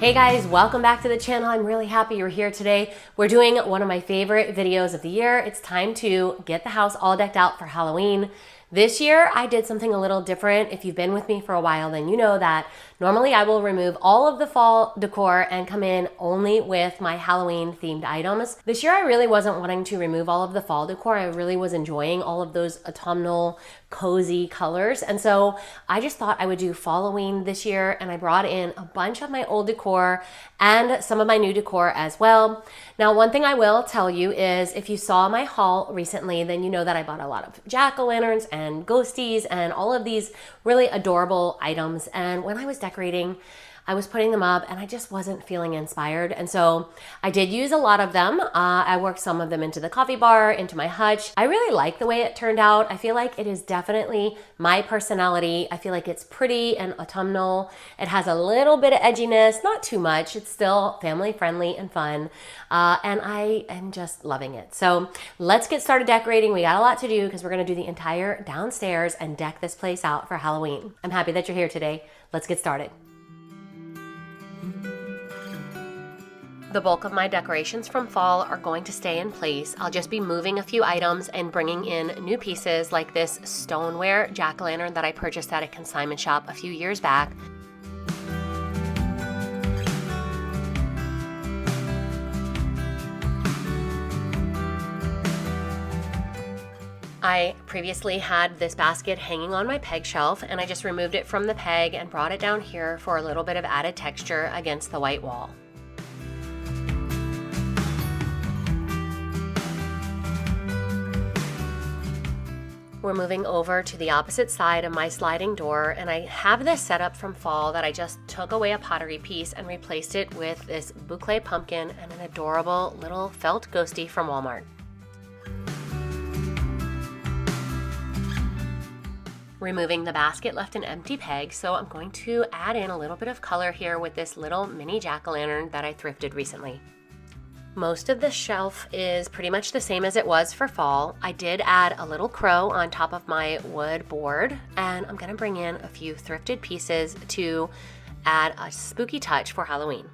Hey guys, welcome back to the channel. I'm really happy you're here today. We're doing one of my favorite videos of the year. It's time to get the house all decked out for Halloween. This year, I did something a little different. If you've been with me for a while, then you know that normally I will remove all of the fall decor and come in only with my Halloween themed items. This year, I really wasn't wanting to remove all of the fall decor. I really was enjoying all of those autumnal, cozy colors. And so I just thought I would do Halloween this year, and I brought in a bunch of my old decor and some of my new decor as well. Now, one thing I will tell you is if you saw my haul recently, then you know that I bought a lot of jack-o'-lanterns and ghosties and all of these really adorable items. And when I was decorating, I was putting them up and I just wasn't feeling inspired. And so I did use a lot of them. I worked some of them into the coffee bar, into my hutch. I really like the way it turned out. I feel like it is definitely my personality. I feel like it's pretty and autumnal. It has a little bit of edginess, not too much. It's still family friendly and fun. And I am just loving it. So let's get started decorating. We got a lot to do because we're gonna do the entire downstairs and deck this place out for Halloween. I'm happy that you're here today. Let's get started. The bulk of my decorations from fall are going to stay in place. I'll just be moving a few items and bringing in new pieces like this stoneware jack-o'-lantern that I purchased at a consignment shop a few years back. I previously had this basket hanging on my peg shelf, and I just removed it from the peg and brought it down here for a little bit of added texture against the white wall. We're moving over to the opposite side of my sliding door, and I have this set up from fall that I just took away a pottery piece and replaced it with this boucle pumpkin and an adorable little felt ghostie from Walmart. Removing the basket left an empty peg, so I'm going to add in a little bit of color here with this little mini jack-o'-lantern that I thrifted recently. Most of the shelf is pretty much the same as it was for fall. I did add a little crow on top of my wood board, and I'm gonna bring in a few thrifted pieces to add a spooky touch for Halloween.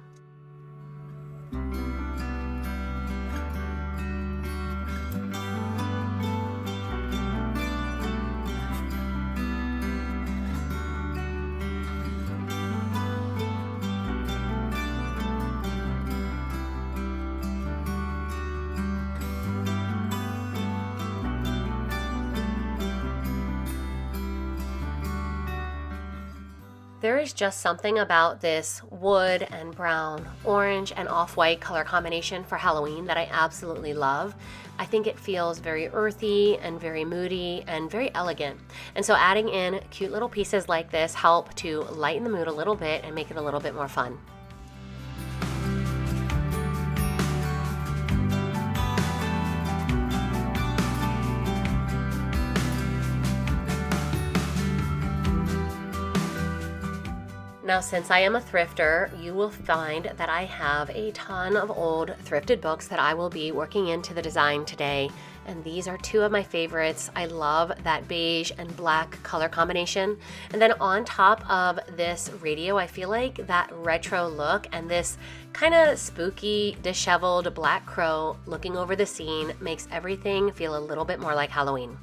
There is just something about this wood and brown, orange and off-white color combination for Halloween that I absolutely love. I think it feels very earthy and very moody and very elegant. And so adding in cute little pieces like this help to lighten the mood a little bit and make it a little bit more fun. Now, since I am a thrifter, you will find that I have a ton of old thrifted books that I will be working into the design today. And these are two of my favorites. I love that beige and black color combination. And then on top of this radio, I feel like that retro look and this kind of spooky, disheveled black crow looking over the scene makes everything feel a little bit more like Halloween.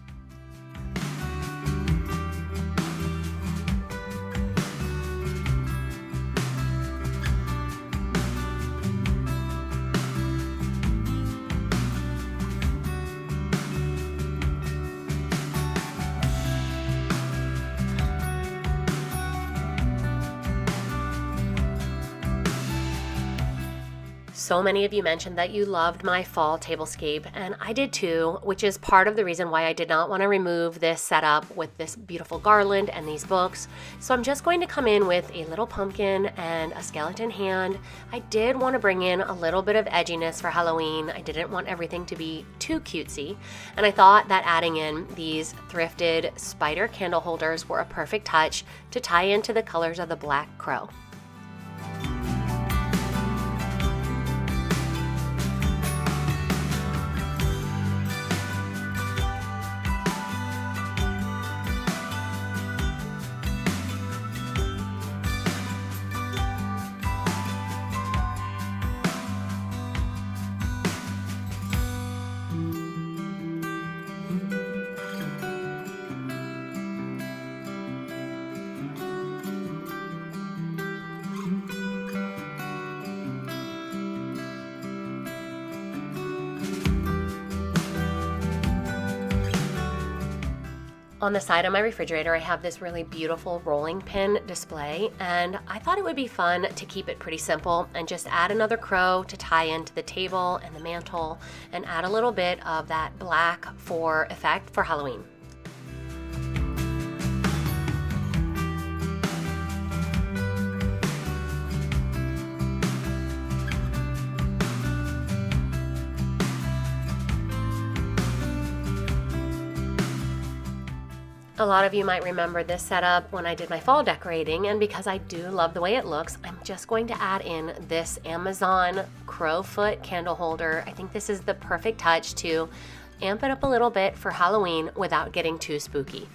So many of you mentioned that you loved my fall tablescape, and I did too, which is part of the reason why I did not want to remove this setup with this beautiful garland and these books. So I'm just going to come in with a little pumpkin and a skeleton hand. I did want to bring in a little bit of edginess for Halloween. I didn't want everything to be too cutesy, and I thought that adding in these thrifted spider candle holders were a perfect touch to tie into the colors of the black crow. On the side of my refrigerator, I have this really beautiful rolling pin display, and I thought it would be fun to keep it pretty simple and just add another crow to tie into the table and the mantle and add a little bit of that black for effect for Halloween. A lot of you might remember this setup when I did my fall decorating, and because I do love the way it looks, I'm just going to add in this Amazon crowfoot candle holder. I think this is the perfect touch to amp it up a little bit for Halloween without getting too spooky.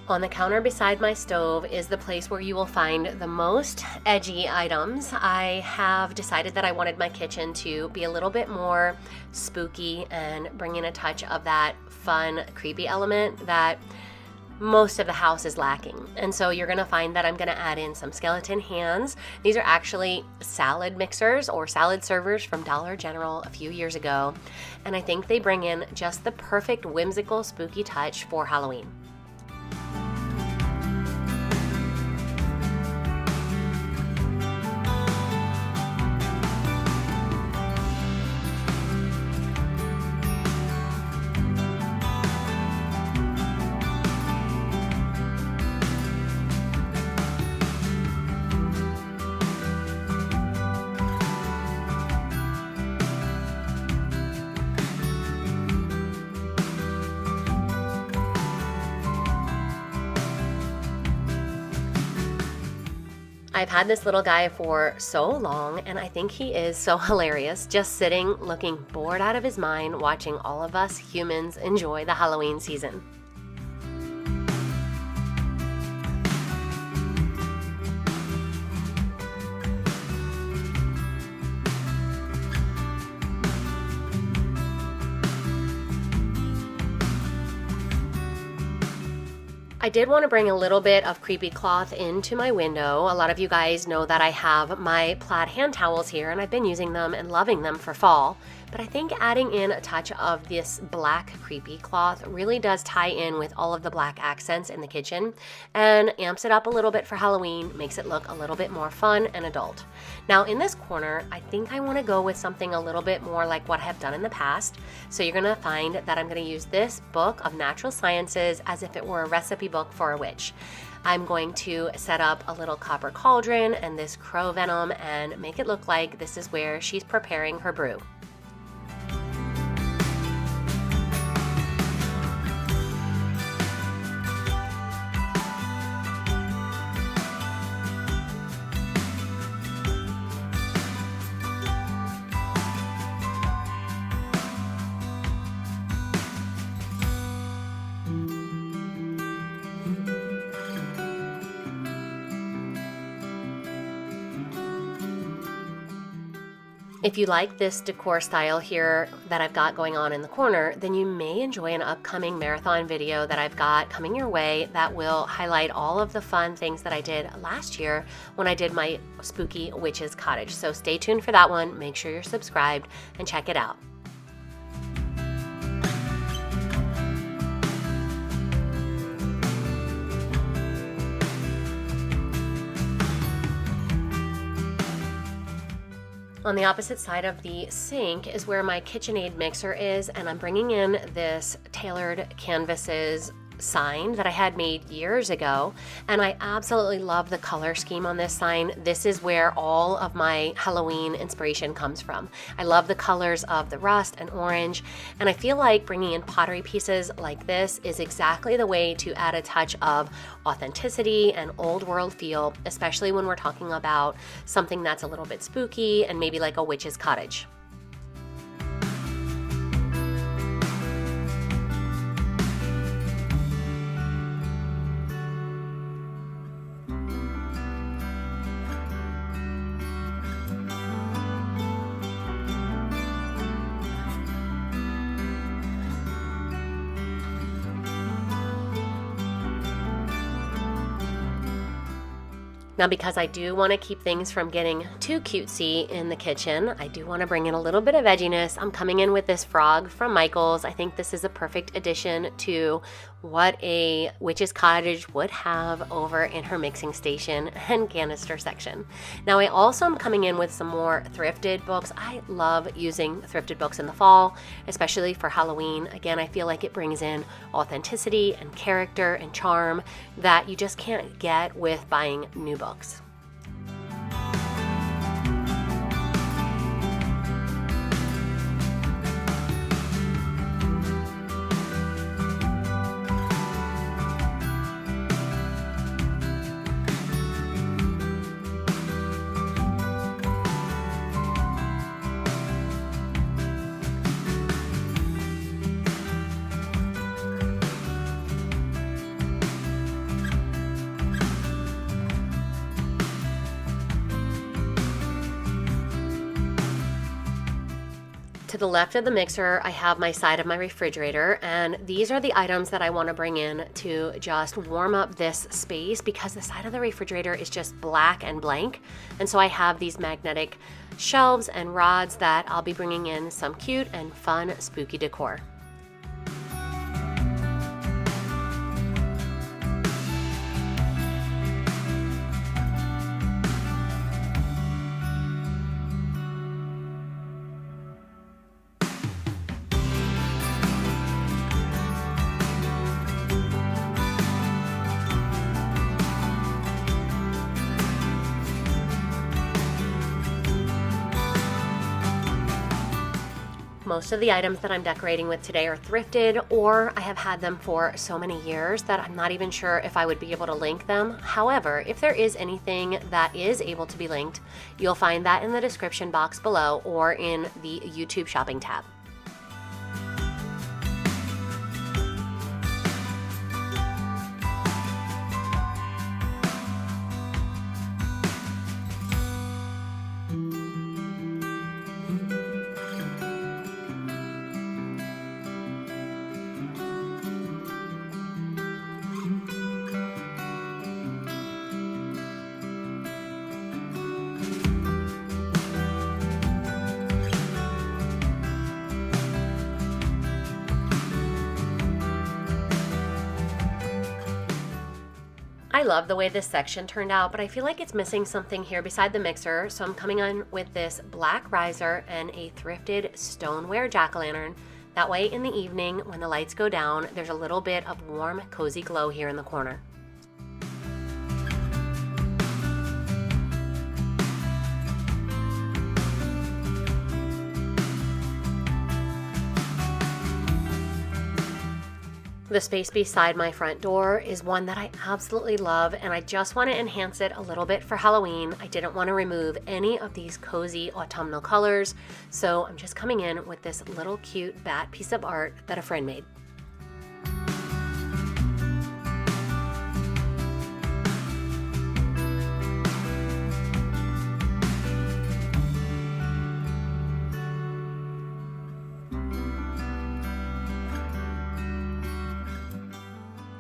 On the counter beside my stove is the place where you will find the most edgy items. I have decided that I wanted my kitchen to be a little bit more spooky and bring in a touch of that fun, creepy element that most of the house is lacking. And so you're gonna find that I'm gonna add in some skeleton hands. These are actually salad mixers or salad servers from Dollar General a few years ago. And I think they bring in just the perfect whimsical, spooky touch for Halloween. I've had this little guy for so long, and I think he is so hilarious, just sitting, looking bored out of his mind, watching all of us humans enjoy the Halloween season. I did want to bring a little bit of creepy cloth into my window. A lot of you guys know that I have my plaid hand towels here, and I've been using them and loving them for fall. But I think adding in a touch of this black creepy cloth really does tie in with all of the black accents in the kitchen and amps it up a little bit for Halloween, makes it look a little bit more fun and adult. Now in this corner, I think I want to go with something a little bit more like what I have done in the past. So you're going to find that I'm going to use this book of natural sciences as if it were a recipe book for a witch. I'm going to set up a little copper cauldron and this crow venom and make it look like this is where she's preparing her brew. If you like this decor style here that I've got going on in the corner, then you may enjoy an upcoming marathon video that I've got coming your way that will highlight all of the fun things that I did last year when I did my spooky witch's cottage. So stay tuned for that one. Make sure you're subscribed and check it out. On the opposite side of the sink is where my KitchenAid mixer is, and I'm bringing in this Tailored Canvases sign that I had made years ago, and I absolutely love the color scheme on this sign. This is where all of my Halloween inspiration comes from. I love the colors of the rust and orange, and I feel like bringing in pottery pieces like this is exactly the way to add a touch of authenticity and old world feel, especially when we're talking about something that's a little bit spooky and maybe like a witch's cottage. Now, because I do want to keep things from getting too cutesy in the kitchen, I do want to bring in a little bit of edginess. I'm coming in with this frog from Michael's. I think this is a perfect addition to what a witch's cottage would have over in her mixing station and canister section. Now, I also am coming in with some more thrifted books. I love using thrifted books in the fall, especially for Halloween. Again, I feel like it brings in authenticity and character and charm that you just can't get with buying new books. To the left of the mixer, I have my side of my refrigerator, and these are the items that I want to bring in to just warm up this space because the side of the refrigerator is just black and blank. And so I have these magnetic shelves and rods that I'll be bringing in some cute and fun spooky decor. Most of the items that I'm decorating with today are thrifted, or I have had them for so many years that I'm not even sure if I would be able to link them. However, if there is anything that is able to be linked, you'll find that in the description box below or in the YouTube shopping tab. I love the way this section turned out, but I feel like it's missing something here beside the mixer, so I'm coming on with this black riser and a thrifted stoneware jack-o'-lantern. That way in the evening, when the lights go down, there's a little bit of warm, cozy glow here in the corner. The space beside my front door is one that I absolutely love, and I just want to enhance it a little bit for Halloween. I didn't want to remove any of these cozy autumnal colors, so I'm just coming in with this little cute bat piece of art that a friend made.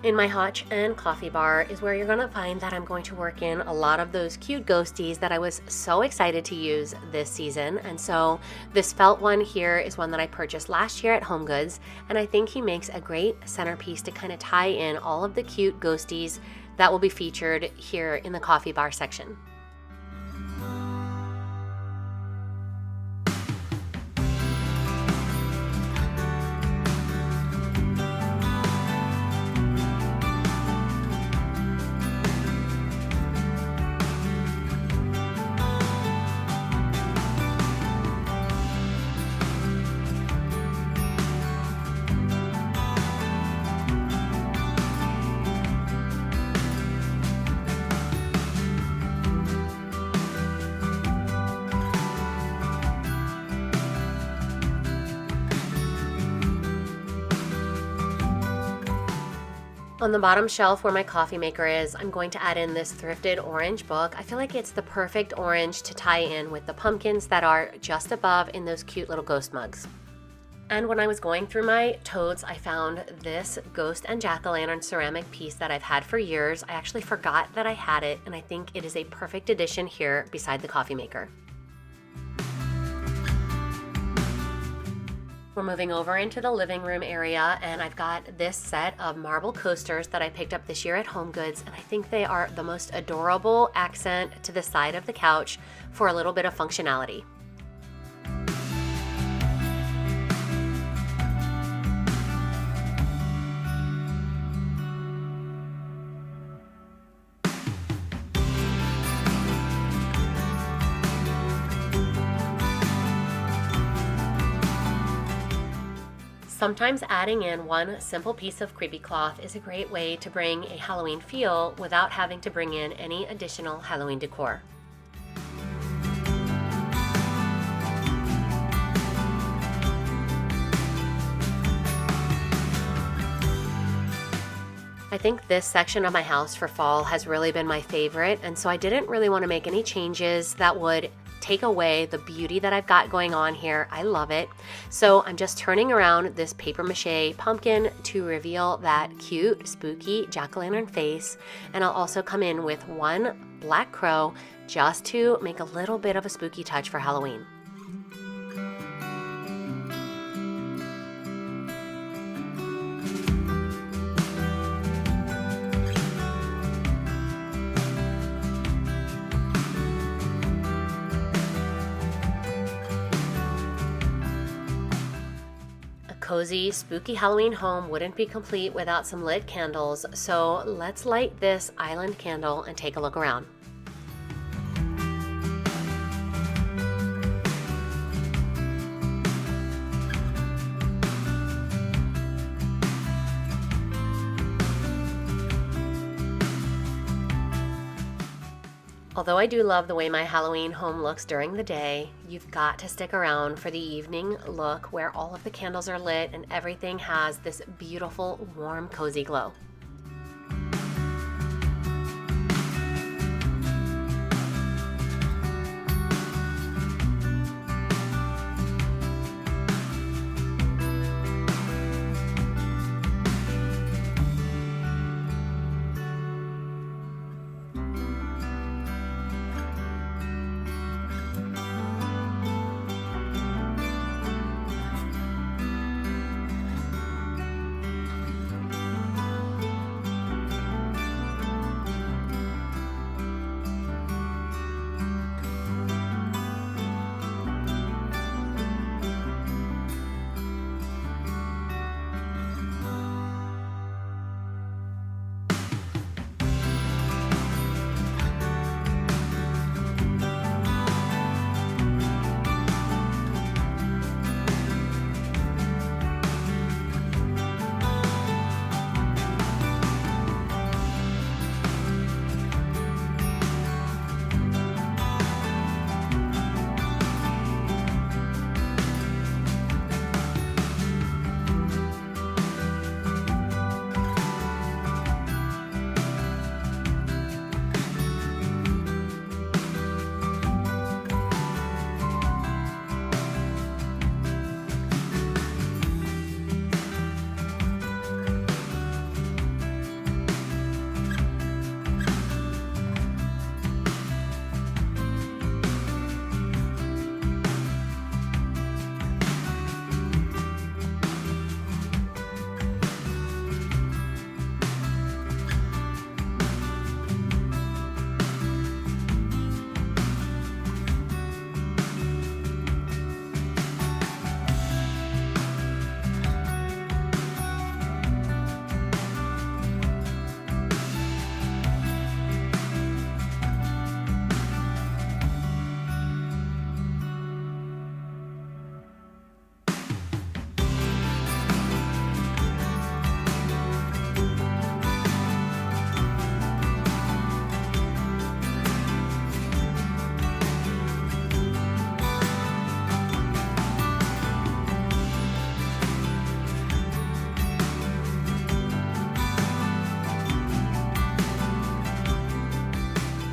In my hotch and coffee bar is where you're going to find that I'm going to work in a lot of those cute ghosties that I was so excited to use this season. And so this felt one here is one that I purchased last year at Home Goods, and I think he makes a great centerpiece to kind of tie in all of the cute ghosties that will be featured here in the coffee bar section. On the bottom shelf where my coffee maker is, I'm going to add in this thrifted orange book. I feel like it's the perfect orange to tie in with the pumpkins that are just above in those cute little ghost mugs. And when I was going through my totes, I found this ghost and jack-o'-lantern ceramic piece that I've had for years. I actually forgot that I had it, and I think it is a perfect addition here beside the coffee maker. We're moving over into the living room area, and I've got this set of marble coasters that I picked up this year at HomeGoods, and I think they are the most adorable accent to the side of the couch for a little bit of functionality. Sometimes adding in one simple piece of creepy cloth is a great way to bring a Halloween feel without having to bring in any additional Halloween decor. I think this section of my house for fall has really been my favorite, and so I didn't really want to make any changes that would take away the beauty that I've got going on here. I love it. So I'm just turning around this paper mache pumpkin to reveal that cute, spooky jack-o'-lantern face, and I'll also come in with one black crow just to make a little bit of a spooky touch for Halloween. Cozy, spooky Halloween home wouldn't be complete without some lit candles, so let's light this island candle and take a look around. Although I do love the way my Halloween home looks during the day, you've got to stick around for the evening look where all of the candles are lit and everything has this beautiful, warm, cozy glow.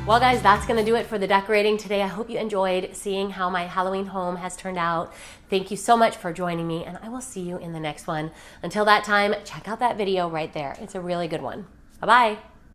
Well guys, that's gonna do it for the decorating today. I hope you enjoyed seeing how my Halloween home has turned out. Thank you so much for joining me, and I will see you in the next one. Until that time, check out that video right there. It's a really good one. Bye-bye.